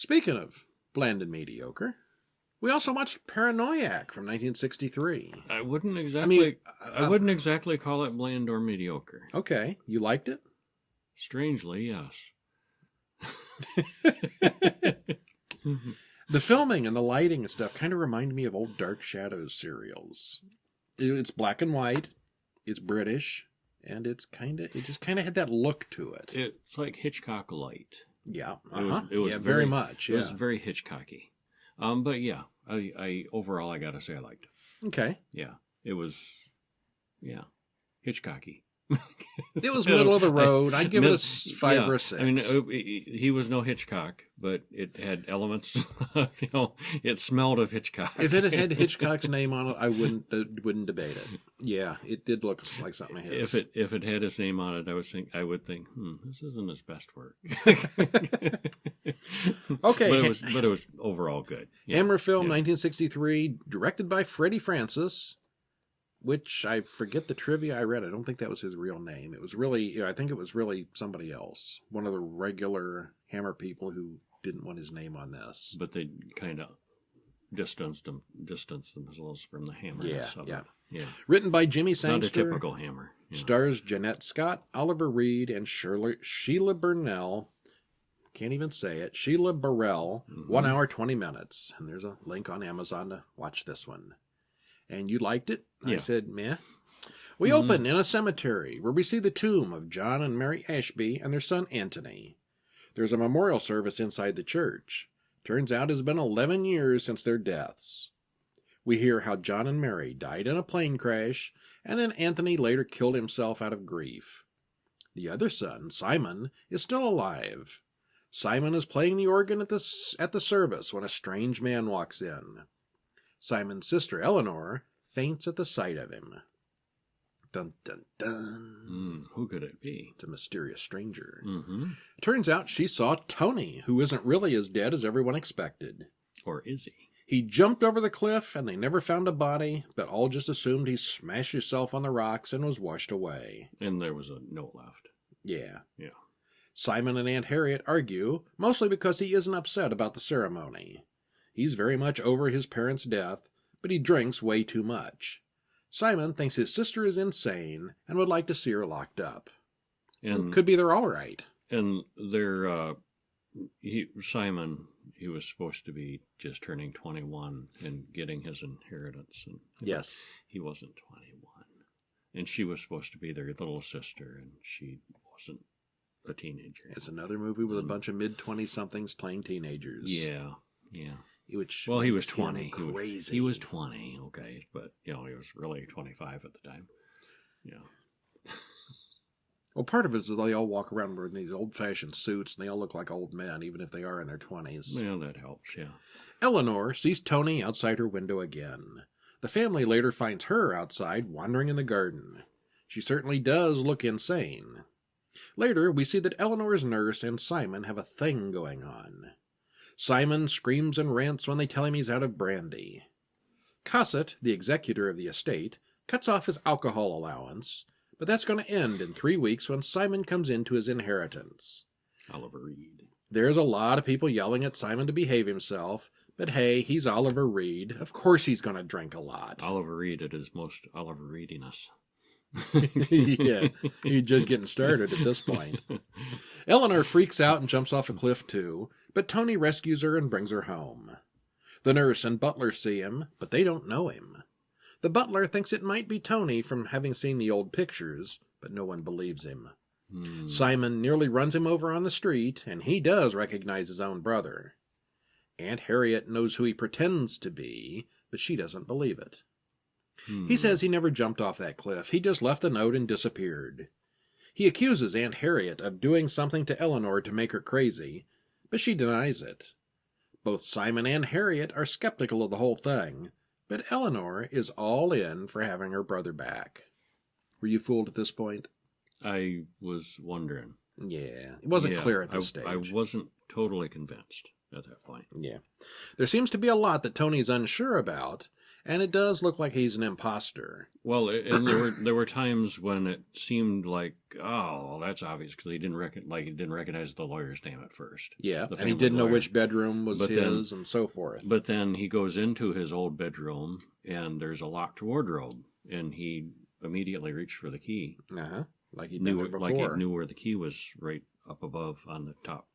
Speaking of bland and mediocre, we also watched Paranoiac from 1963. I wouldn't exactly call it bland or mediocre. Okay, you liked it? Strangely, yes. The filming and the lighting and stuff kind of remind me of old Dark Shadows serials. It's black and white, it's British, and it just kind of had that look to it. It's like Hitchcock light. Yeah, It was very much. Yeah. It was very Hitchcocky. But yeah, I overall I gotta say I liked it. Okay. Yeah, it was, Hitchcocky. It was middle of the road. I'd give it a 5 or a 6. I mean, he was no Hitchcock, but it had elements. It smelled of Hitchcock. If it had Hitchcock's name on it, I wouldn't debate it. Yeah, it did look like something of his. If it had his name on it, I would think, this isn't his best work. Okay, but it was overall good. Yeah. Hammer film, 1963, directed by Freddie Francis. Which I forget the trivia I read. I don't think that was his real name. It was really, I think it was really somebody else. One of the regular Hammer people who didn't want his name on this. But they kind of distanced themselves from the Hammer. Yeah. Written by Jimmy Sangster. Not a typical Hammer. Yeah. Stars Janette Scott, Oliver Reed, and Sheila Burnell. Can't even say it. Sheila Burrell. 1 hour, 20 minutes. And there's a link on Amazon to watch this one. And you liked it? Yeah. I said, meh. We open in a cemetery where we see the tomb of John and Mary Ashby and their son Anthony. There's a memorial service inside the church. Turns out it's been 11 years since their deaths. We hear how John and Mary died in a plane crash, and then Anthony later killed himself out of grief. The other son, Simon, is still alive. Simon is playing the organ at the service when a strange man walks in. Simon's sister, Eleanor, faints at the sight of him. Dun, dun, dun. Who could it be? It's a mysterious stranger. It turns out she saw Tony, who isn't really as dead as everyone expected. Or is he? He jumped over the cliff, and they never found a body, but all just assumed he smashed himself on the rocks and was washed away. And there was a note left. Yeah. Yeah. Simon and Aunt Harriet argue, mostly because he isn't upset about the ceremony. He's very much over his parents' death, but he drinks way too much. Simon thinks his sister is insane and would like to see her locked up. And could be they're all right. And Simon, he was supposed to be just turning 21 and getting his inheritance. And yes. He wasn't 21. And she was supposed to be their little sister, and she wasn't a teenager. It's another movie with a bunch of mid-20-somethings playing teenagers. Yeah. He was 20. Crazy. He was 20, okay, but he was really 25 at the time. Yeah. Well, part of it is that they all walk around wearing these old-fashioned suits, and they all look like old men, even if they are in their 20s. Yeah, that helps. Yeah. Eleanor sees Tony outside her window again. The family later finds her outside, wandering in the garden. She certainly does look insane. Later, we see that Eleanor's nurse and Simon have a thing going on. Simon screams and rants when they tell him he's out of brandy. Cosset, the executor of the estate, cuts off his alcohol allowance, but that's going to end in 3 weeks when Simon comes into his inheritance. Oliver Reed. There's a lot of people yelling at Simon to behave himself, but hey, he's Oliver Reed. Of course he's going to drink a lot. Oliver Reed at his most Oliver Reediness. Yeah, he's just getting started at this point. Eleanor freaks out and jumps off a cliff too, but Tony rescues her and brings her home. The nurse and butler see him, but they don't know him. The butler thinks it might be Tony from having seen the old pictures, but no one believes him. Simon nearly runs him over on the street, and he does recognize his own brother. Aunt Harriet knows who he pretends to be, but she doesn't believe it. He says he never jumped off that cliff. He just left a note and disappeared. He accuses Aunt Harriet of doing something to Eleanor to make her crazy, but she denies it. Both Simon and Harriet are skeptical of the whole thing, but Eleanor is all in for having her brother back. Were you fooled at this point? I was wondering. Yeah, it wasn't clear at this stage. I wasn't totally convinced at that point. Yeah. There seems to be a lot that Tony's unsure about, And it does look like he's an imposter. Well, and there were times when it seemed like, oh, well, that's obvious because he didn't recognize the lawyer's name at first. Yeah, The and he family didn't know lawyer. which bedroom was But his and so forth. But then he goes into his old bedroom, and there's a locked wardrobe, and he immediately reached for the key. Uh-huh. Like he'd been there before. Like he knew where the key was, right up above on the top.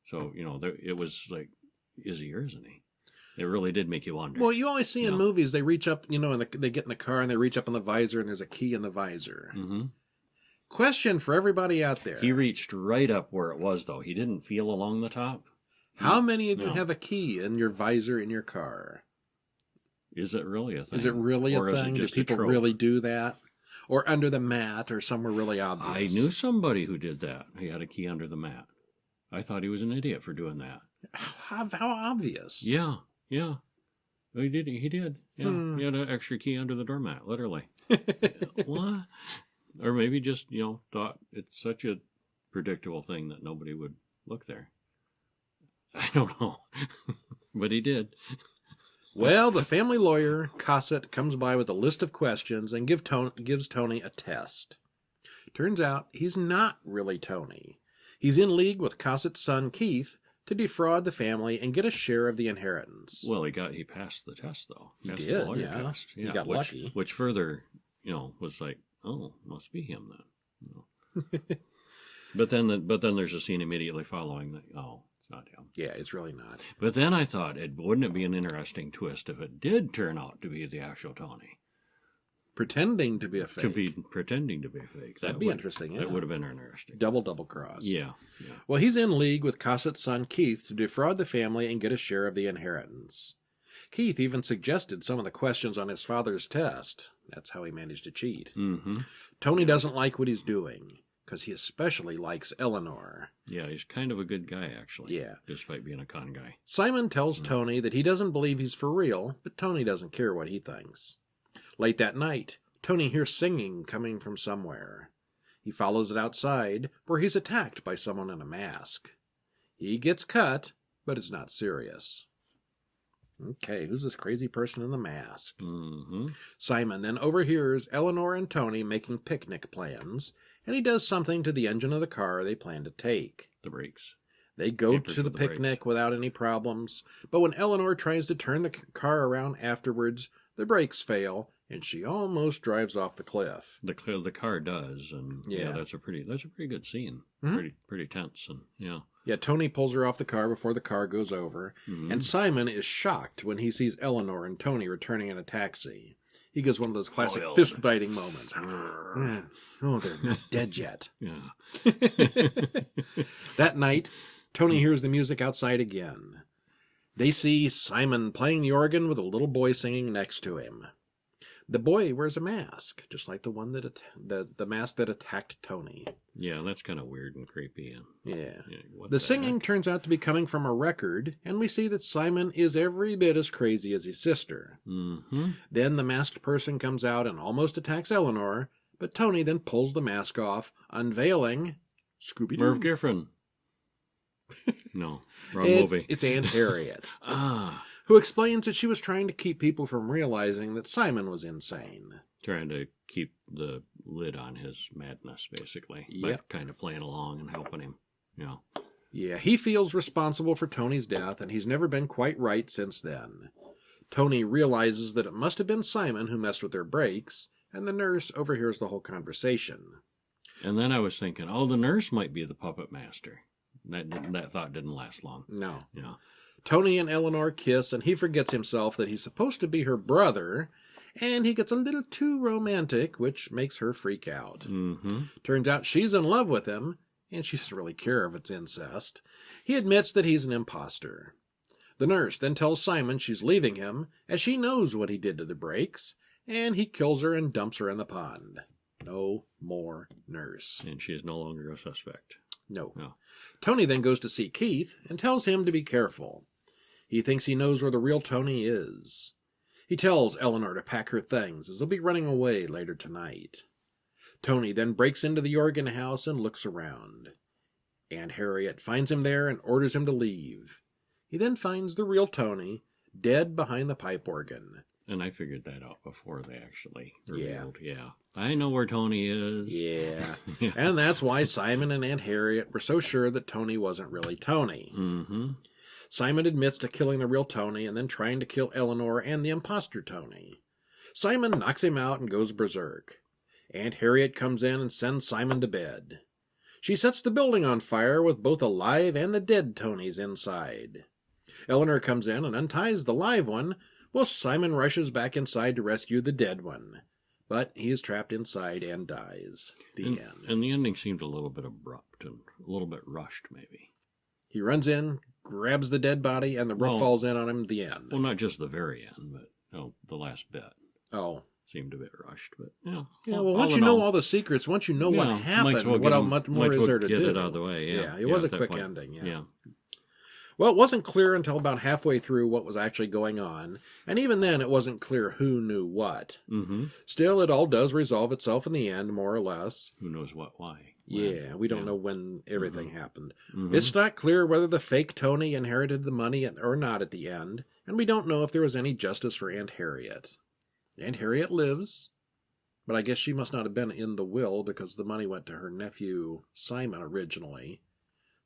So, it was like, is he or isn't he? It really did make you wonder. Well, you always see in movies, they reach up, and they get in the car and they reach up in the visor and there's a key in the visor. Mm-hmm. Question for everybody out there. He reached right up where it was, though. He didn't feel along the top. How many of you have a key in your visor in your car? Is it really a thing? Is it really or a thing? Do people really do that? Or under the mat or somewhere really obvious? I knew somebody who did that. He had a key under the mat. I thought he was an idiot for doing that. How obvious? Yeah. He did. Yeah. He had an extra key under the doormat, literally. What? Or maybe just, thought it's such a predictable thing that nobody would look there. I don't know. But he did. Well, the family lawyer, Cossett, comes by with a list of questions and gives Tony a test. Turns out he's not really Tony. He's in league with Cossett's son, Keith, to defraud the family and get a share of the inheritance. Well, he passed the test, though. He did, the lawyer yeah. test. He got lucky. Which further, was like, oh, must be him then. But then there's a scene immediately following that, oh, it's not him. Yeah, it's really not. But then I thought, wouldn't it be an interesting twist if it did turn out to be the actual Tony? Pretending to be a fake. Pretending to be fake. That'd be interesting, yeah. That would have been interesting. Double cross. Yeah. Well, he's in league with Cossett's son, Keith, to defraud the family and get a share of the inheritance. Keith even suggested some of the questions on his father's test. That's how he managed to cheat. Mm-hmm. Tony doesn't like what he's doing, because he especially likes Eleanor. Yeah, he's kind of a good guy, actually. Yeah. Despite being a con guy. Simon tells Tony that he doesn't believe he's for real, but Tony doesn't care what he thinks. Late that night, Tony hears singing coming from somewhere. He follows it outside, where he's attacked by someone in a mask. He gets cut, but it's not serious. Okay, who's this crazy person in the mask? Mm-hmm. Simon then overhears Eleanor and Tony making picnic plans, and he does something to the engine of the car they plan to take. The brakes. They go Papers to the with the picnic brakes. without any problems, but when Eleanor tries to turn the car around afterwards, the brakes fail, and she almost drives off the cliff. The car does, and Yeah. that's a pretty good scene. Mhm. Pretty tense, and Yeah, Tony pulls her off the car before the car goes over, Mhm. and Simon is shocked when he sees Eleanor and Tony returning in a taxi. He gives one of those classic Foiled. fist-biting moments. Oh, they're not dead yet. Yeah. That night, Tony hears the music outside again. They see Simon playing the organ with a little boy singing next to him. The boy wears a mask, just like the one the mask that attacked Tony. Yeah, that's kind of weird and creepy. And Yeah. what The the singing heck? turns out to be coming from a record, and we see that Simon is every bit as crazy as his sister. Mm-hmm. Then the masked person comes out and almost attacks Eleanor, but Tony then pulls the mask off, unveiling Scooby-Doo. Merv Gifford. No, wrong It- movie. It's Aunt Harriet, Ah, who explains that she was trying to keep people from realizing that Simon was insane. trying to keep the lid on his madness, basically. By Yep. kind of playing along and helping him. Yeah, he feels responsible for Tony's death, and he's never been quite right since then. Tony realizes that it must have been Simon who messed with their brakes, and the nurse overhears the whole conversation. And then I was thinking, the nurse might be the puppet master. That thought didn't last long. No. Yeah. Tony and Eleanor kiss, and he forgets himself that he's supposed to be her brother, and he gets a little too romantic, which makes her freak out. Mm-hmm. Turns out she's in love with him, and she doesn't really care if it's incest. He admits that he's an imposter. The nurse then tells Simon she's leaving him, as she knows what he did to the brakes, and he kills her and dumps her in the pond. No more nurse. And she is no longer a suspect. No. No. Tony then goes to see Keith and tells him to be careful. He thinks he knows where the real Tony is. He tells Eleanor to pack her things, as they'll be running away later tonight. Tony then breaks into the organ house and looks around. Aunt Harriet finds him there and orders him to leave. He then finds the real Tony, dead behind the pipe organ. And I figured that out before they actually revealed. Yeah. I know where Tony is. Yeah. And that's why Simon and Aunt Harriet were so sure that Tony wasn't really Tony. Mm-hmm. Simon admits to killing the real Tony and then trying to kill Eleanor and the imposter Tony. Simon knocks him out and goes berserk. Aunt Harriet comes in and sends Simon to bed. She sets the building on fire with both the live and the dead Tonys inside. Eleanor comes in and unties the live one, while Simon rushes back inside to rescue the dead one. But he is trapped inside and dies. The end. And the ending seemed a little bit abrupt and a little bit rushed, maybe. He runs in, grabs the dead body, and the roof falls in on him. The end. Well, not just the very end, but the last bit. Oh. Seemed a bit rushed, but yeah. Well, once you know all the secrets, once you know what happened, much more is there to do? Get it out of the way. Yeah, it was a quick ending. Yeah. Well, it wasn't clear until about halfway through what was actually going on, and even then it wasn't clear who knew what. Mm-hmm. Still, it all does resolve itself in the end, more or less. Who knows what, why? Yeah, we don't know when everything happened. Mm-hmm. It's not clear whether the fake Tony inherited the money or not at the end, and we don't know if there was any justice for Aunt Harriet. Aunt Harriet lives, but I guess she must not have been in the will because the money went to her nephew Simon originally.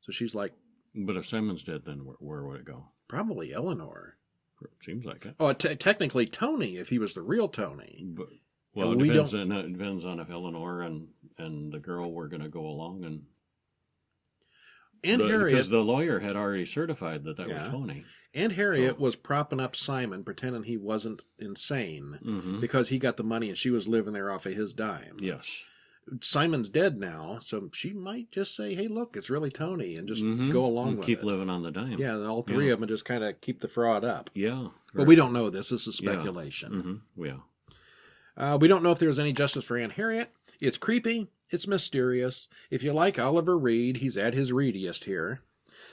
So she's like... But if Simon's dead, then where would it go? Probably Eleanor. It seems like it. Oh, technically Tony, if he was the real Tony. But, well, it depends on if Eleanor and the girl were going to go along. And Harriet... Because the lawyer had already certified that was Tony. Aunt Harriet was propping up Simon, pretending he wasn't insane, because he got the money and she was living there off of his dime. Yes. Simon's dead now, so she might just say, hey, look, it's really Tony, and just go along with it. Keep living on the dime. Yeah, all three of them just kind of keep the fraud up. Yeah. Right. But we don't know this. This is speculation. Yeah. We don't know if there was any justice for Aunt Harriet. It's creepy. It's mysterious. If you like Oliver Reed, he's at his reediest here.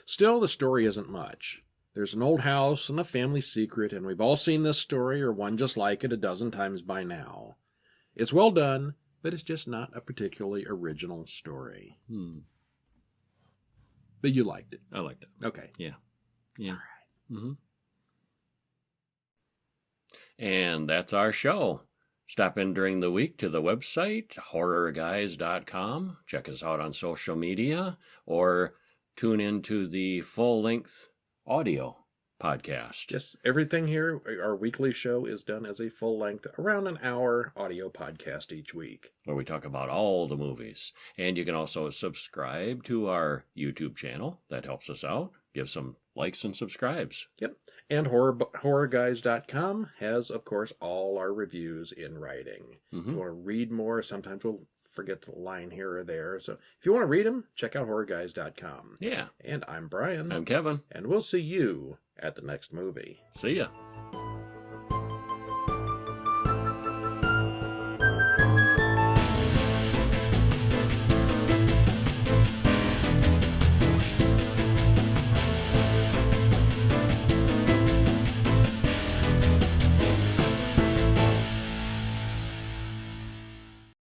Still, the story isn't much. There's an old house and a family secret, and we've all seen this story or one just like it a dozen times by now. It's well done, but it's just not a particularly original story. But you liked it. I liked it. Okay. Yeah. All right. Mm-hmm. And that's our show. Stop in during the week to the website, horrorguys.com. Check us out on social media, or tune into the full-length audio podcast. Just everything here, our weekly show is done as a full-length, around an hour audio podcast each week, where we talk about all the movies. And you can also subscribe to our YouTube channel. That helps us out. Give some likes and subscribes. Yep. And horrorguys.com has, of course, all our reviews in writing. If you want to read more, sometimes we'll forget the line here or there. So if you want to read them, check out horrorguys.com. Yeah. And I'm Brian. I'm Kevin. And we'll see you at the next movie. See ya.